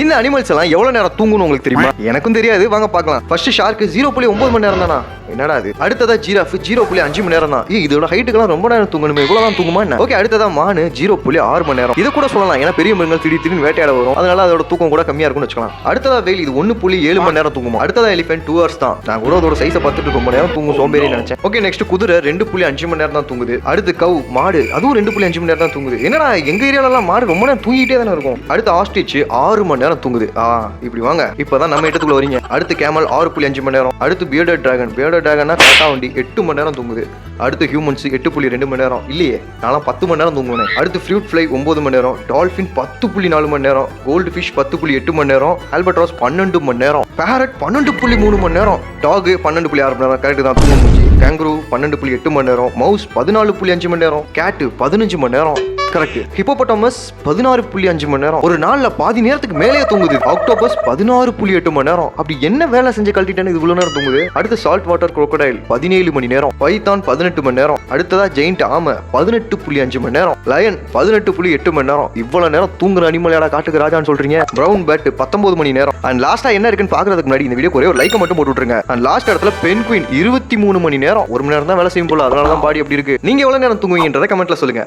இந்த அனிமல்ஸ் எல்லாம் எவ்வளவு நேரம் தூங்கணும் உங்களுக்கு தெரியுமா? எனக்கும் தெரியாது, வாங்க பார்க்கலாம். ஃபர்ஸ்ட் ஷார்க் 0.9 மணி நேரம் தானா? என்னடா அது? அடுத்ததா ஜிராஃப் 0.5 மணி நேரம் தான். இதோட ஹைட்டுக்கெல்லாம் ரொம்ப நேரம் தூங்கணுமே, இவ்வளவு தான் தூங்குமா என்ன? ஓகே, அடுத்ததா மானு 0.6 மணி நேரம். இது கூட சொல்லலாம், ஏன்னா பெரிய மிருகங்கள் திடீர்னு வேட்டையாட வரும், அதனால அதோட தூக்கம் கூட கம்மியா இருக்கும்னு வச்சுக்கலாம். அடுத்ததா வெயில், இது 1.7 மணி நேரம் தூங்குமா. அடுத்ததா எலிஃபென்ட் 2 ஹவர்ஸ் தான். நான் கூட அதோட சைஸை பார்த்துட்டு ரொம்ப நேரம் தூங்கும் சோம்பேறி நினைச்சேன். ஓகே, நெக்ஸ்ட் குதிரை 2.5 மணி நேரம் தான் தூங்குது. அடுத்து கவ் மாடு, அதுவும் 2.5 மணி நேரம் தான் தூங்குது. என்னடா எங்க ஏரியால மாடு ரொம்ப நேரம் தூங்கிட்டே தானே இருக்கும். அடுத்து ஆஸ்ட்ரிச் 6 மணி நேரம் தூங்குது. இப்படி வாங்க, இப்பதான் நம்ம இடத்துக்குள்ள வரீங்க. அடுத்து கேமல் 6.5 மணி நேரம். அடுத்து பியர்டட் டிராகன் 8 மணி நேரம் தூங்குது. அடுத்து ஹியூமன்ஸ் 8.2 மணி நேரம். இல்லையே, நான் 10 மணி நேரம் தூங்குவேன். அடுத்து ஃப்ரூட் ஃப்ளை 9 மணி நேரம். டால்பின் 10.4 மணி நேரம். கோல்டு ஃபிஷ் 10.8 மணி நேரம். ஆல்பட்ராஸ் 12 மணி நேரம். பேரட் 12.3 மணி நேரம். டாக் 12.6 மணி நேரம். கரெக்ட் தான், தூங்க முடிஞ்சு. கேங்க்ரூ 12.8 மணி நேரம். மவுஸ் 14.5 மணி நேரம். கேட் 15 மணி நேரம். கரெக்ட். ஹிப்போபொட்டாமஸ் 16.5 மணி நேரம். ஒரு நாள்ல பாதி நேரத்துக்கு மேலே தூங்குது. ஆக்டோபஸ் 16.8 மணி நேரம். அப்படி என்ன வேலை செஞ்சு கழட்டிட்டேன்னு இவ்வளவு நேரம் தூங்குது. அடுத்து சால்ட் வாட்டர் crocodile 17 மணி நேரம். பைத்தான் 18 மணி நேரம். அடுத்ததா ஜெயிண்ட் ஆமை 18.5 மணி நேரம். லயன் 18.8 மணி நேரம். இவ்வளவு நேரம் தூங்குற அனிமலையாடா காட்டுக்கு ராஜான்னு சொல்றீங்க? பிரவுன் பேட் 19 மணி நேரம். அண்ட் லாஸ்டா என்ன இருக்குன்னு பாக்குறதுக்கு முன்னாடி இந்த வீடியோ ஒரே ஒரு லைக் மட்டும் போட்டு விட்டுருங்க. அண்ட் லாஸ்ட் இடத்துல பென்குயின் 23 மணி நேரம். ஒரு மணி நேரம் தான் வேலை செய்யும் போல, அதனால தான் பாடி அப்படி இருக்கு. நீங்க எவ்வளவு நேரம் தூங்குவீங்கன்றத கமெண்ட்ல சொல்லுங்க.